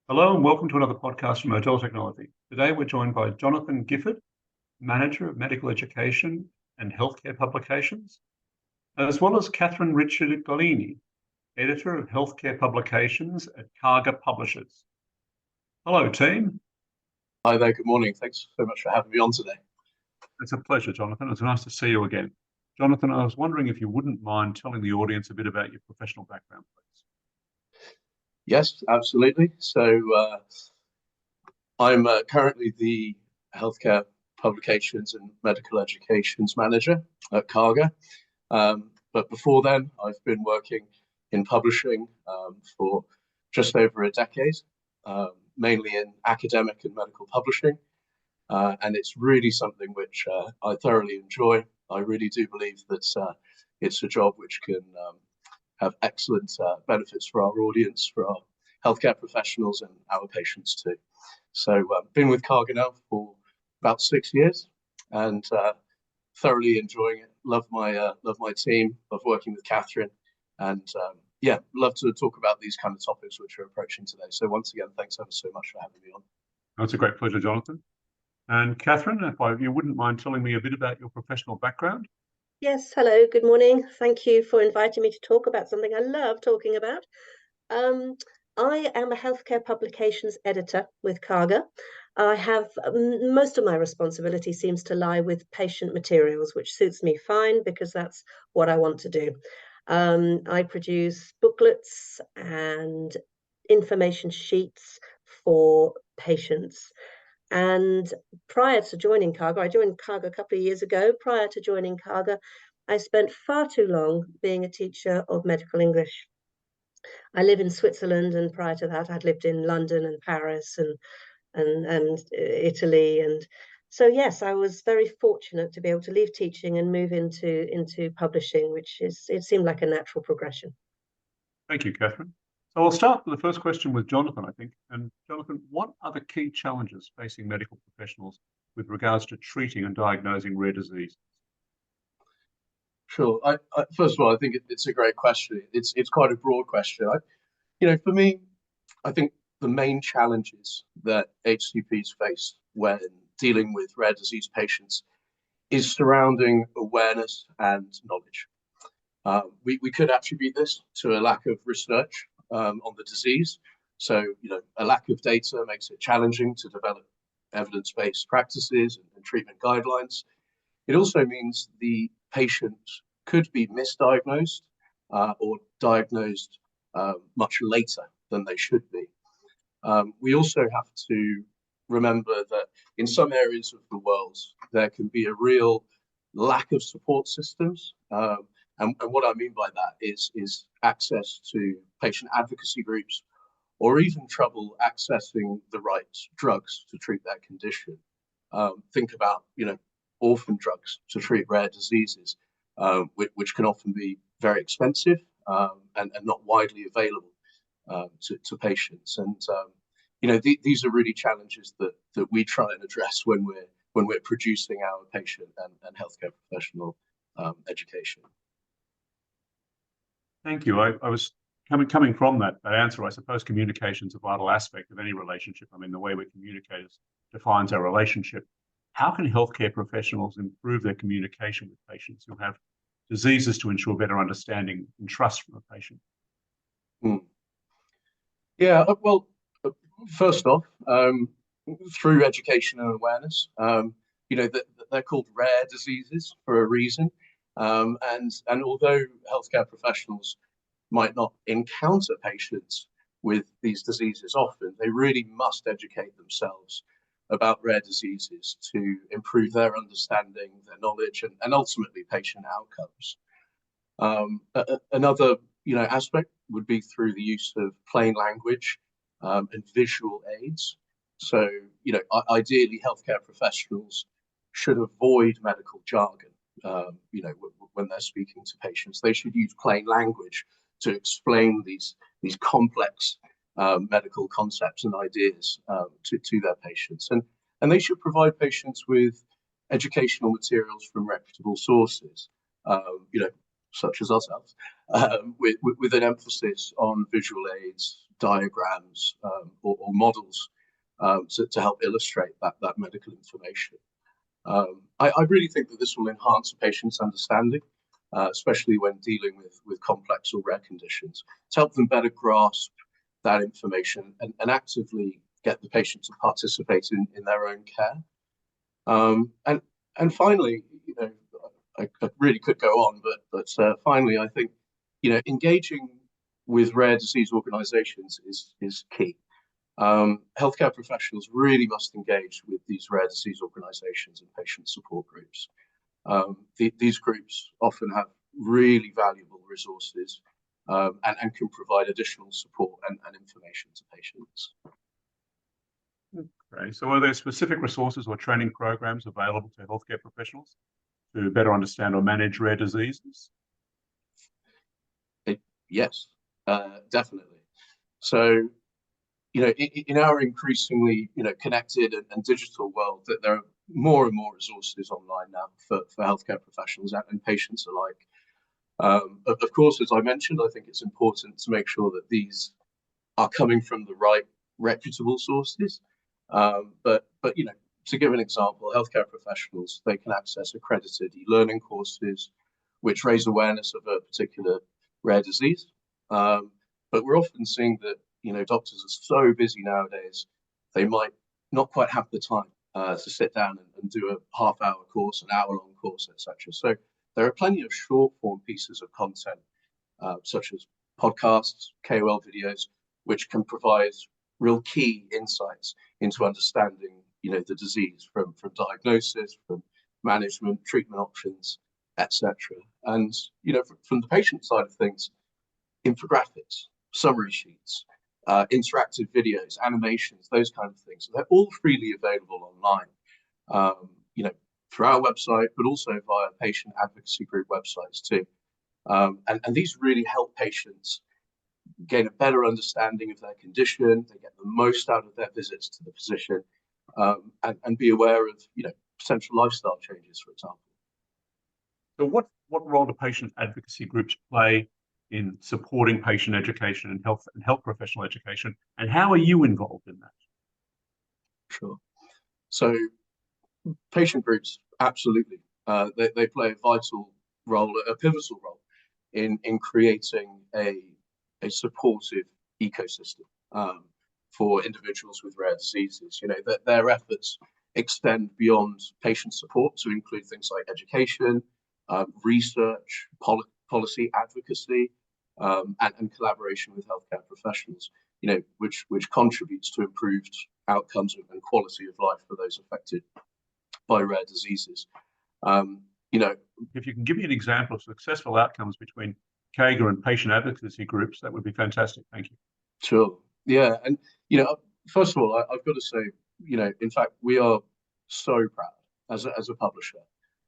Hello and welcome to another podcast from Hotel Technology. Today we're joined by Jonathan Gifford, Manager of Medical Education and Healthcare Publications, as well as Catherine Richard Golini, Editor of Healthcare Publications at Karga Publishers. Hello, team. Hi there, good morning. Thanks so much for having me on today. It's a pleasure, Jonathan. It's nice to see you again. Jonathan, I was wondering if you wouldn't mind telling the audience a bit about your professional background, please. Yes, absolutely. So I'm currently the Healthcare Publications and Medical Educations Manager at Karga. But before then, I've been working in publishing for just over a decade, mainly in academic and medical publishing. And it's really something which I thoroughly enjoy. I really do believe that it's a job which can have excellent benefits for our audience, for our healthcare professionals and our patients too. So I've been with Karga now for about 6 years and thoroughly enjoying it. Love my team, love working with Catherine, and yeah, love to talk about these kind of topics which we're approaching today. So once again, thanks ever so much for having me on. It's a great pleasure, Jonathan. And Catherine, if you wouldn't mind telling me a bit about your professional background. Yes, hello, good morning. Thank you for inviting me to talk about something I love talking about. I am a healthcare publications editor with Karga. I have most of my responsibility seems to lie with patient materials, which suits me fine because that's what I want to do. I produce booklets and information sheets for patients. And prior to joining Karga, I joined Karga a couple of years ago. Prior to joining Karga, I spent far too long being a teacher of medical English. I live in Switzerland, and prior to that, I'd lived in London and Paris and Italy. And so, yes, I was very fortunate to be able to leave teaching and move into publishing, it seemed like a natural progression. Thank you, Catherine. So I'll start with the first question with Jonathan, I think. And Jonathan, what are the key challenges facing medical professionals with regards to treating and diagnosing rare disease? Sure. First of all, I think it's a great question. It's quite a broad question. For me, I think the main challenges that HCPs face when dealing with rare disease patients is surrounding awareness and knowledge. We could attribute this to a lack of research on the disease. So, a lack of data makes it challenging to develop evidence-based practices and treatment guidelines. It also means the patient could be misdiagnosed or diagnosed much later than they should be. We also have to remember that in some areas of the world, there can be a real lack of support systems. And what I mean by that is access to patient advocacy groups or even trouble accessing the right drugs to treat their condition. Think about, orphan drugs to treat rare diseases, which can often be very expensive and not widely available to patients. And these are really challenges that we try and address when we're producing our patient and healthcare professional education. Thank you. I was coming from that answer. I suppose communication is a vital aspect of any relationship. I mean, the way we communicate defines our relationship. How can healthcare professionals improve their communication with patients who have diseases to ensure better understanding and trust from a patient? Yeah, well, first off, through education and awareness, they're called rare diseases for a reason. And although healthcare professionals might not encounter patients with these diseases often, they really must educate themselves about rare diseases to improve their understanding, their knowledge, and ultimately patient outcomes. Another aspect would be through the use of plain language and visual aids. So ideally healthcare professionals should avoid medical jargon. When they're speaking to patients, they should use plain language to explain these complex medical concepts and ideas to their patients, and they should provide patients with educational materials from reputable sources, such as ourselves, with an emphasis on visual aids, diagrams or models to help illustrate that medical information. I really think that this will enhance a patient's understanding, especially when dealing with complex or rare conditions, to help them better grasp that information and actively get the patient to participate in their own care. And finally, I really could go on, but finally, I think engaging with rare disease organizations is key. Healthcare professionals really must engage with these rare disease organizations and patient support groups. These groups often have really valuable resources and can provide additional support and information to patients. Okay, so are there specific resources or training programs available to healthcare professionals to better understand or manage rare diseases? Yes, definitely. So, in our increasingly, connected and digital world, that there are more and more resources online now for healthcare professionals and patients alike. Of course, as I mentioned, I think it's important to make sure that these are coming from the right reputable sources. But to give an example, healthcare professionals, they can access accredited e-learning courses, which raise awareness of a particular rare disease. But we're often seeing that doctors are so busy nowadays, they might not quite have the time to sit down and do a half-hour course, an hour-long course, etc. So there are plenty of short-form pieces of content, such as podcasts, KOL videos, which can provide real key insights into understanding, the disease from diagnosis, from management, treatment options, etc. And from the patient side of things, infographics, summary sheets, interactive videos, animations, those kind of things. They're all freely available online, through our website, but also via patient advocacy group websites too. And these really help patients gain a better understanding of their condition. They get the most out of their visits to the physician, and be aware of potential lifestyle changes, for example. So what role do patient advocacy groups play in supporting patient education and health professional education, and how are you involved in that? Sure. So patient groups, absolutely, they play a vital role, a pivotal role in creating a supportive ecosystem for individuals with rare diseases. That their efforts extend beyond patient support to include things like education, research, policy advocacy, and collaboration with healthcare professionals, which contributes to improved outcomes and quality of life for those affected by rare diseases. If you can give me an example of successful outcomes between CAGR and patient advocacy groups, that would be fantastic. Thank you. Sure. Yeah. And, first of all, I've got to say, in fact, we are so proud as a publisher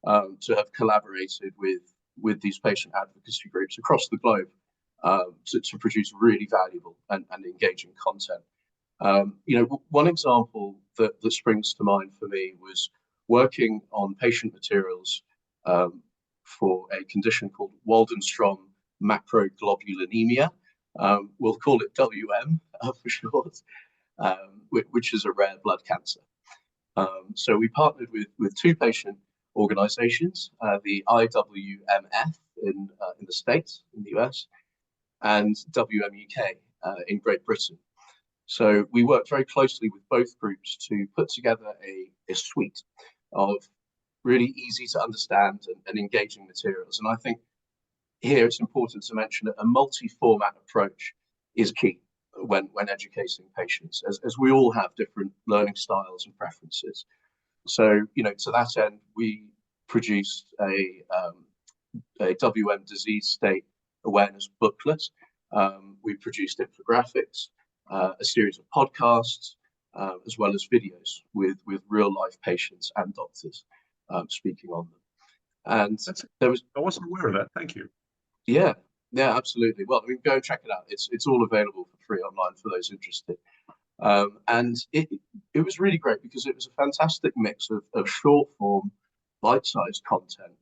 to have collaborated with these patient advocacy groups across the globe to produce really valuable and engaging content. One example that springs to mind for me was working on patient materials for a condition called Waldenstrom macroglobulinemia. We'll call it WM for short, which is a rare blood cancer. So we partnered with two patient organizations, the IWMF in the States, in the US, and WMUK in Great Britain. So we worked very closely with both groups to put together a suite of really easy to understand and engaging materials. And I think here it's important to mention that a multi-format approach is key when educating patients, as we all have different learning styles and preferences. So, to that end, we produced a WM disease state awareness booklet. We produced infographics, a series of podcasts, as well as videos with real life patients and doctors speaking on them. And I wasn't aware of that. Thank you. Yeah, absolutely. Well, go and check it out. It's all available for free online for those interested. And it was really great because it was a fantastic mix of short form, bite-sized content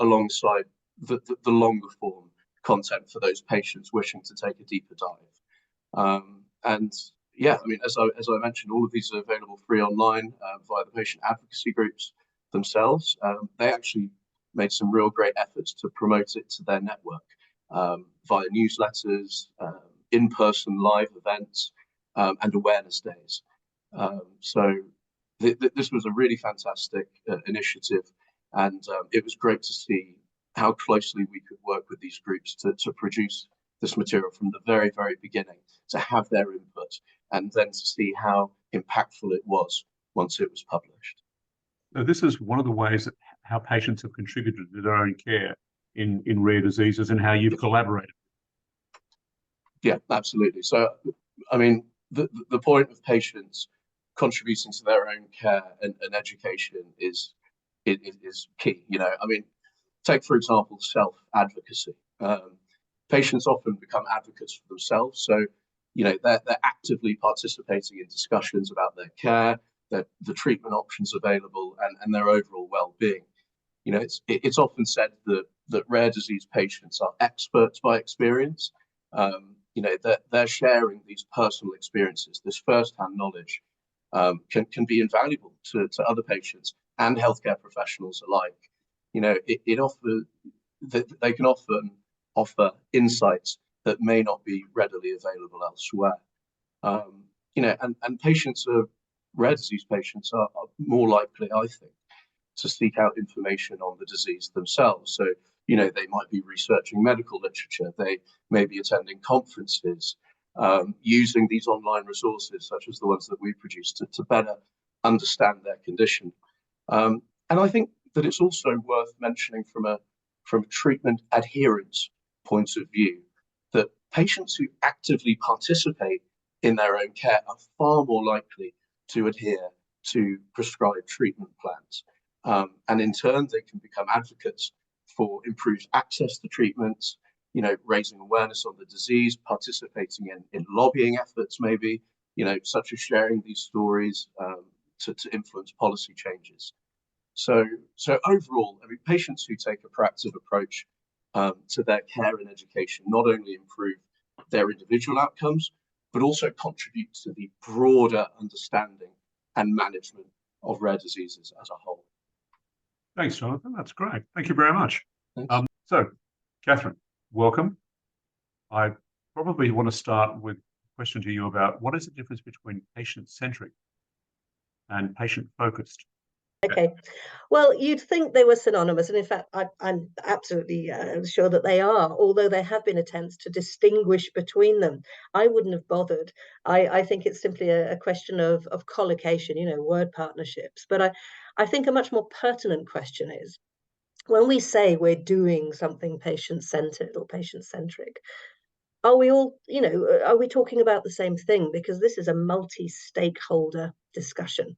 alongside the longer form content for those patients wishing to take a deeper dive. And yeah, I mean, as I mentioned, all of these are available free online via the patient advocacy groups themselves. They actually made some real great efforts to promote it to their network via newsletters, in-person live events, and awareness days. So this was a really fantastic initiative, and it was great to see how closely we could work with these groups to produce this material from the very, very beginning, to have their input, and then to see how impactful it was once it was published. So this is one of the ways that how patients have contributed to their own care in rare diseases and how you've collaborated. Yeah, absolutely. So, I mean, the point of patients contributing to their own care and education is key. You know, I mean, take for example self-advocacy. Patients often become advocates for themselves, so you know they're actively participating in discussions about their care, the treatment options available, and their overall well-being. You know, it's often said that rare disease patients are experts by experience. You know, they're sharing these personal experiences, this first-hand knowledge can be invaluable to other patients and healthcare professionals alike. You know, it offers they can often offer insights that may not be readily available elsewhere. You know, and rare disease patients are more likely, I think, to seek out information on the disease themselves. So, you know, they might be researching medical literature, they may be attending conferences, using these online resources, such as the ones that we produce, to better understand their condition. And I think that it's also worth mentioning from a treatment adherence point of view, that patients who actively participate in their own care are far more likely to adhere to prescribed treatment plans. And in turn, they can become advocates for improved access to treatments, you know, raising awareness on the disease, participating in lobbying efforts, maybe, you know, such as sharing these stories to influence policy changes. So overall, I mean, patients who take a proactive approach to their care and education not only improve their individual outcomes, but also contribute to the broader understanding and management of rare diseases as a whole. Thanks, Jonathan. That's great. Thank you very much. So, Catherine, welcome. I probably want to start with a question to you about what is the difference between patient-centric and patient-focused? Okay, well, you'd think they were synonymous, and in fact, I'm absolutely sure that they are, although there have been attempts to distinguish between them. I wouldn't have bothered. I think it's simply a question of collocation, you know, word partnerships. But I think a much more pertinent question is, when we say we're doing something patient-centered or patient-centric, are we all, you know, are we talking about the same thing? Because this is a multi-stakeholder discussion.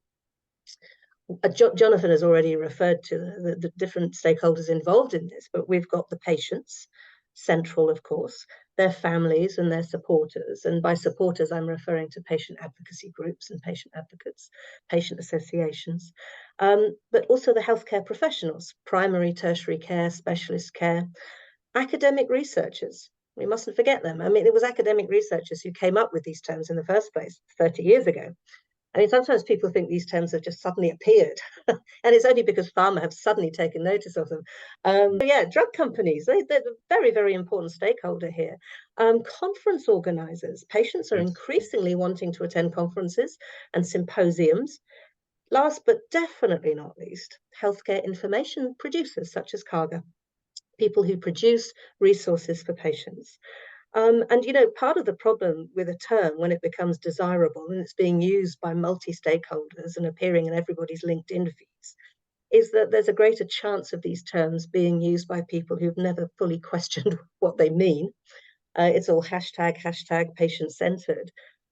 Jonathan has already referred to the different stakeholders involved in this, but we've got the patients, central, of course, their families and their supporters. And by supporters, I'm referring to patient advocacy groups and patient advocates, patient associations, but also the healthcare professionals, primary, tertiary care, specialist care, academic researchers. We mustn't forget them. I mean, it was academic researchers who came up with these terms in the first place 30 years ago. I mean, sometimes people think these terms have just suddenly appeared, and it's only because pharma have suddenly taken notice of them. Yeah, drug companies, they're a very, very important stakeholder here. Conference organizers, patients are increasingly wanting to attend conferences and symposiums. Last but definitely not least, healthcare information producers such as CARGA, people who produce resources for patients. And, you know, part of the problem with a term when it becomes desirable and it's being used by multi-stakeholders and appearing in everybody's LinkedIn feeds is that there's a greater chance of these terms being used by people who've never fully questioned what they mean. It's all hashtag patient-centered.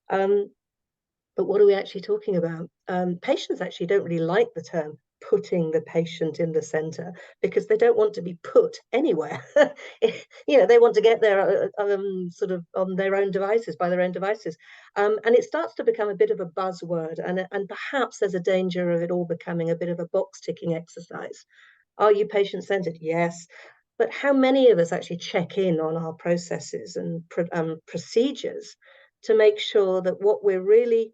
But what are we actually talking about? Patients actually don't really like the term putting the patient in the center because they don't want to be put anywhere. You know, they want to get there sort of on their own devices, by their own devices. And it starts to become a bit of a buzzword, and perhaps there's a danger of it all becoming a bit of a box ticking exercise. Are you patient-centered? Yes. But how many of us actually check in on our processes and procedures to make sure that what we're really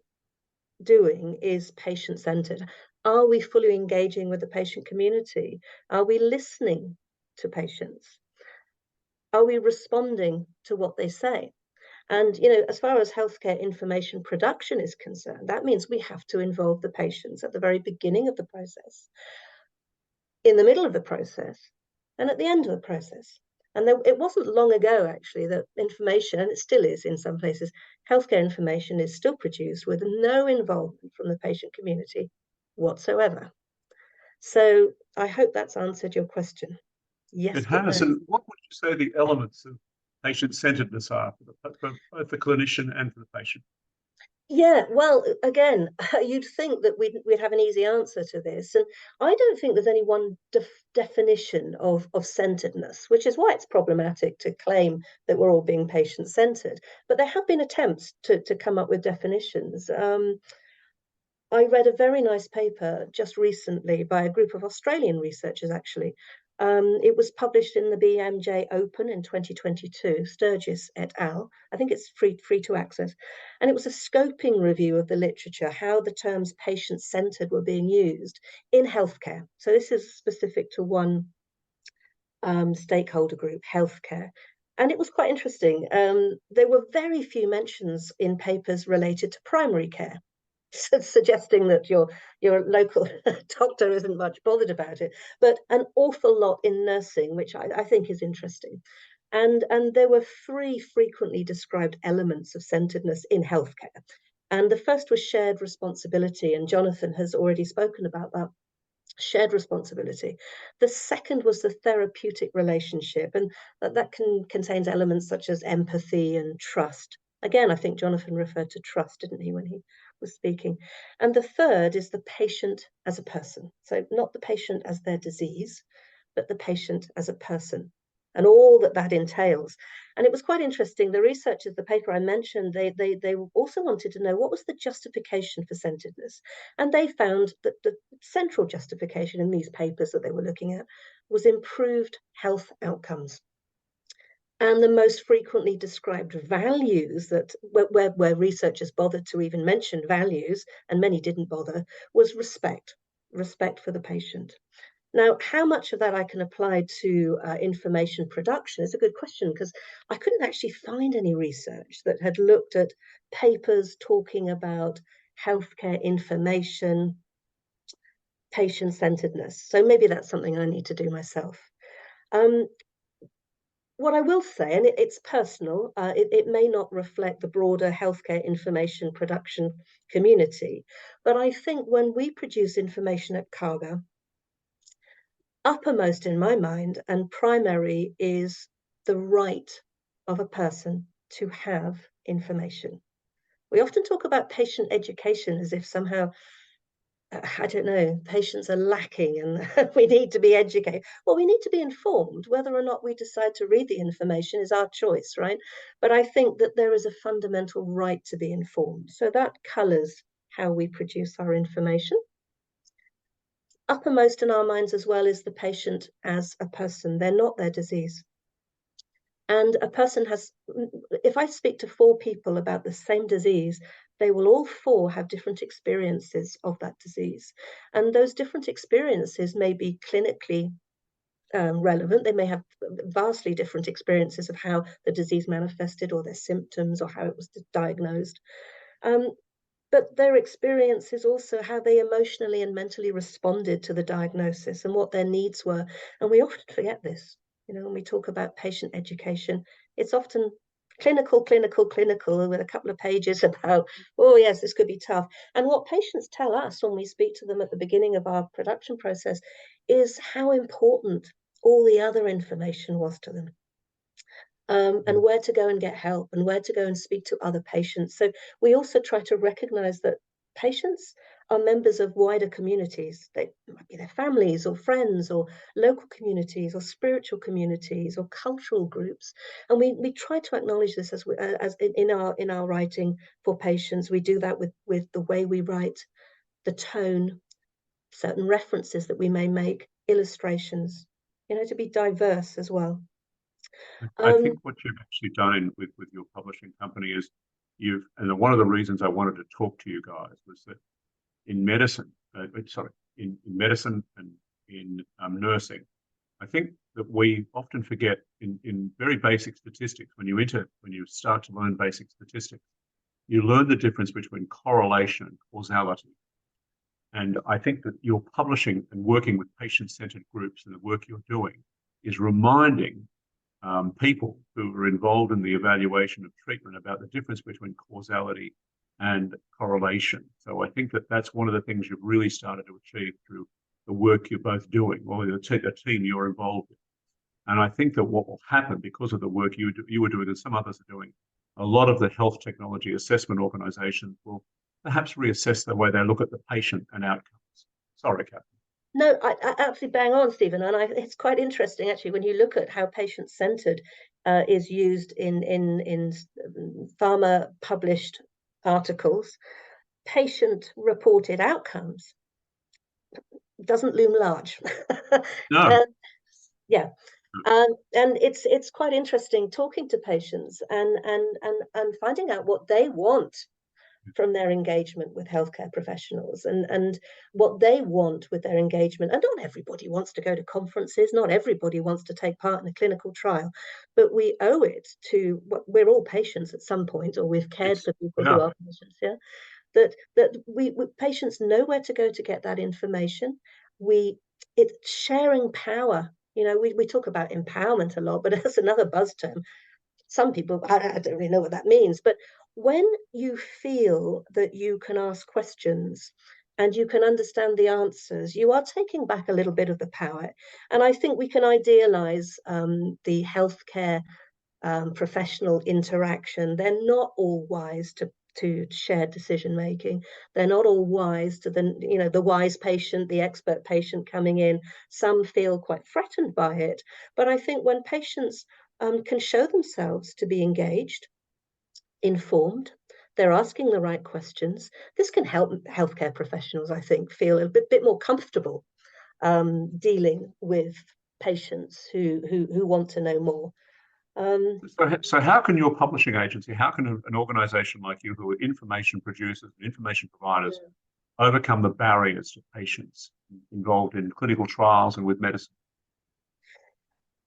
doing is patient-centered. Are we fully engaging with the patient community? Are we listening to patients? Are we responding to what they say? And, as far as healthcare information production is concerned, that means we have to involve the patients at the very beginning of the process, in the middle of the process, and at the end of the process. And it wasn't long ago, actually, that information, and it still is in some places, healthcare information is still produced with no involvement from the patient community whatsoever. So I hope that's answered your question. Yes, It has. And what would you say the elements of patient-centeredness are for both the clinician and for the patient? Yeah, well, again, you'd think that we'd have an easy answer to this, and I don't think there's any one definition of centeredness, which is why it's problematic to claim that we're all being patient-centered. But there have been attempts to come up with definitions. I read a very nice paper just recently by a group of Australian researchers, actually. It was published in the BMJ Open in 2022, Sturgis et al. I think it's free to access. And it was a scoping review of the literature, how the terms patient-centered were being used in healthcare. So this is specific to one stakeholder group, healthcare. And it was quite interesting. There were very few mentions in papers related to primary care, suggesting that your local doctor isn't much bothered about it, but an awful lot in nursing, which I think is interesting. And there were 3 frequently described elements of centeredness in healthcare. And the first was shared responsibility, and Jonathan has already spoken about that. Shared responsibility. The second was the therapeutic relationship, and that contains elements such as empathy and trust. Again, I think Jonathan referred to trust, didn't he, when he was speaking? And the third is the patient as a person. So not the patient as their disease, but the patient as a person, and all that entails. And it was quite interesting. The researchers, the paper I mentioned, they also wanted to know what was the justification for centeredness. And they found that the central justification in these papers that they were looking at was improved health outcomes. And the most frequently described values that where researchers bothered to even mention values, and many didn't bother, was respect for the patient. Now, how much of that I can apply to information production is a good question, because I couldn't actually find any research that had looked at papers talking about healthcare information, patient-centeredness. So maybe that's something I need to do myself. What I will say, and it's personal, it may not reflect the broader healthcare information production community, but I think when we produce information at Karga, uppermost in my mind and primary is the right of a person to have information. We often talk about patient education as if somehow, I don't know, patients are lacking and we need to be educated. Well, we need to be informed. Whether or not we decide to read the information is our choice, right? But I think that there is a fundamental right to be informed. So that colors how we produce our information. Uppermost in our minds as well is the patient as a person. They're not their disease. And a person has, if I speak to 4 people about the same disease, they will all 4 have different experiences of that disease. And those different experiences may be clinically relevant. They may have vastly different experiences of how the disease manifested or their symptoms or how it was diagnosed. But their experience is also how they emotionally and mentally responded to the diagnosis and what their needs were. And we often forget this. When we talk about patient education, it's often clinical with a couple of pages about, oh yes, this could be tough. And what patients tell us when we speak to them at the beginning of our production process is how important all the other information was to them. And where to go and get help and where to go and speak to other patients. So we also try to recognize that patients are members of wider communities. They might be their families or friends or local communities or spiritual communities or cultural groups. And we try to acknowledge this as in our writing for patients. We do that with the way we write, the tone, certain references that we may make, illustrations, to be diverse as well. I think what you've actually done with your publishing company is and one of the reasons I wanted to talk to you guys was that in medicine, in medicine and in nursing, I think that we often forget in very basic statistics, when you start to learn basic statistics, you learn the difference between correlation and causality. And I think that your publishing and working with patient-centered groups and the work you're doing is reminding people who are involved in the evaluation of treatment about the difference between causality and correlation. So I think that that's one of the things you've really started to achieve through the work you're both doing, or the team you're involved in. And I think that what will happen because of the work you were doing and some others are doing, a lot of the health technology assessment organizations will perhaps reassess the way they look at the patient and outcomes. Sorry, Catherine. No, I absolutely bang on, Stephen. And it's quite interesting, actually, when you look at how patient-centered is used in pharma published articles. Patient-reported outcomes doesn't loom large. No. Yeah. And it's quite interesting talking to patients and finding out what they want from their engagement with healthcare professionals and what they want with their engagement. And not everybody wants to go to conferences, not everybody wants to take part in a clinical trial, but we owe it to, we're all patients at some point, or we've cared for people who are patients, yeah? That we patients know where to go to get that information. It's sharing power. You know, we talk about empowerment a lot, but that's another buzz term. Some people, I don't really know what that means, but when you feel that you can ask questions and you can understand the answers, you are taking back a little bit of the power. And I think we can idealize the healthcare professional interaction. They're not all wise to shared decision making. They're not all wise to the wise patient, the expert patient coming in. Some feel quite threatened by it. But I think when patients can show themselves to be engaged, informed, they're asking the right questions, this can help healthcare professionals, I think, feel a bit more comfortable dealing with patients who want to know more. So how can your publishing agency, how can an organization like you, who are information producers and information providers, overcome the barriers to patients involved in clinical trials and with medicine?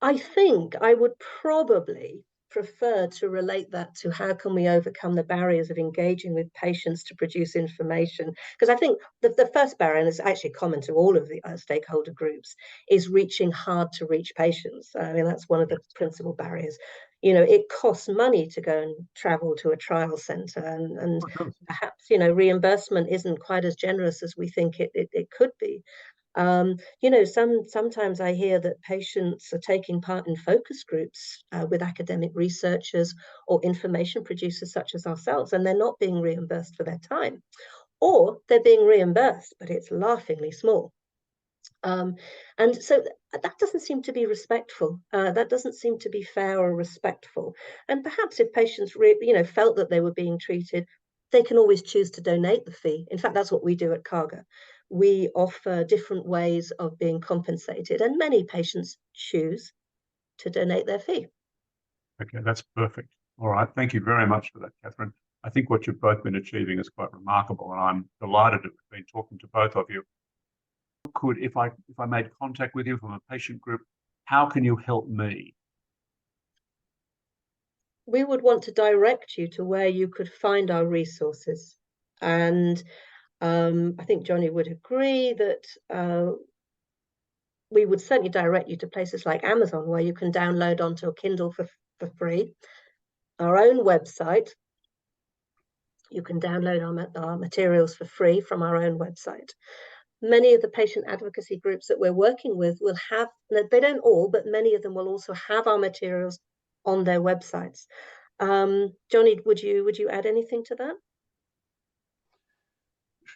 I think I would probably prefer to relate that to how can we overcome the barriers of engaging with patients to produce information. Because I think the first barrier, and it's actually common to all of the stakeholder groups, is reaching hard to reach patients. I mean, that's one of the principal barriers. You know, it costs money to go and travel to a trial center, and perhaps, you know, reimbursement isn't quite as generous as we think it could be. You know, sometimes I hear that patients are taking part in focus groups with academic researchers or information producers such as ourselves, and they're not being reimbursed for their time, or they're being reimbursed, but it's laughingly small. And so that doesn't seem to be respectful. That doesn't seem to be fair or respectful. And perhaps if patients, felt that they were being treated, they can always choose to donate the fee. In fact, that's what we do at Carga. We offer different ways of being compensated, and many patients choose to donate their fee. Okay, that's perfect. All right, thank you very much for that, Catherine. I think what you've both been achieving is quite remarkable, and I'm delighted to have been talking to both of you. If I made contact with you from a patient group, how can you help me? We would want to direct you to where you could find our resources. And I think Johnny would agree that we would certainly direct you to places like Amazon, where you can download onto a Kindle for free. Our own website, you can download our materials for free from our own website. Many of the patient advocacy groups that we're working with will have, they don't all, but many of them will also have our materials on their websites. Johnny, would you add anything to that?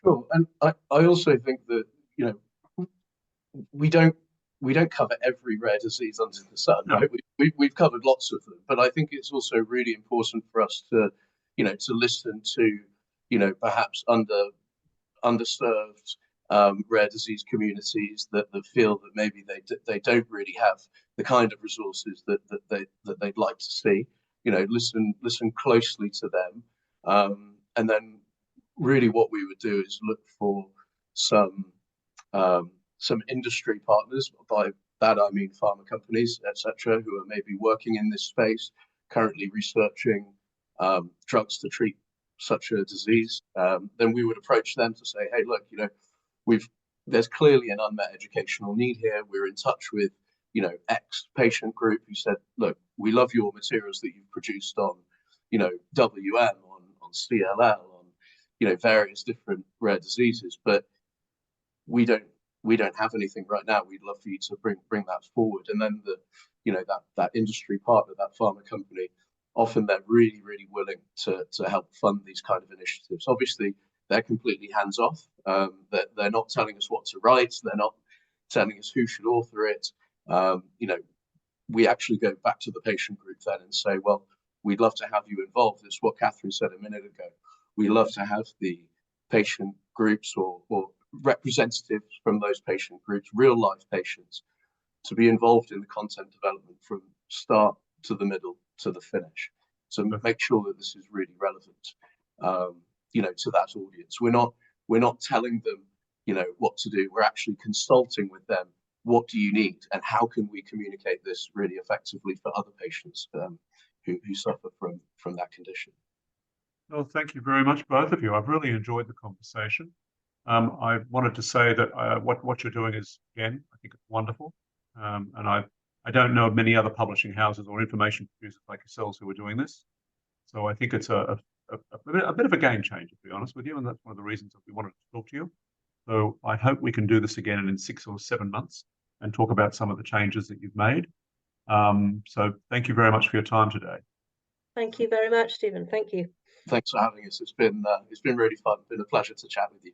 Sure, and I also think that, you know, we don't cover every rare disease under the sun, right? We've covered lots of them, but I think it's also really important for us to, you know, to listen to, you know, perhaps underserved rare disease communities that feel that maybe they don't really have the kind of resources that they'd like to see. You know, listen closely to them, And then really what we would do is look for some industry partners. By that I mean pharma companies, etc., who are maybe working in this space, currently researching drugs to treat such a disease. Then we would approach them to say, hey, look, there's clearly an unmet educational need here. We're in touch with X patient group who said, look, we love your materials that you've produced on WM, on CLL, on various different rare diseases, but we don't have anything right now. We'd love for you to bring that forward. And then that industry partner, that pharma company, often they're really, really willing to help fund these kind of initiatives. Obviously, they're completely hands off. They're not telling us what to write. They're not telling us who should author it. We actually go back to the patient group then and say, well, we'd love to have you involved. It's what Catherine said a minute ago. We love to have the patient groups or representatives from those patient groups, real life patients, to be involved in the content development from start to the middle to the finish. So make sure that this is really relevant, to that audience. We're not telling them, what to do. We're actually consulting with them. What do you need, and how can we communicate this really effectively for other patients who suffer from that condition? Well, thank you very much, both of you. I've really enjoyed the conversation. I wanted to say that what you're doing is, again, I think it's wonderful. And I don't know of many other publishing houses or information producers like yourselves who are doing this. So I think it's a bit of a game changer, to be honest with you. And that's one of the reasons that we wanted to talk to you. So I hope we can do this again in 6 or 7 months and talk about some of the changes that you've made. So thank you very much for your time today. Thank you very much, Stephen. Thank you. Thanks for having us. It's been really fun. It's been a pleasure to chat with you.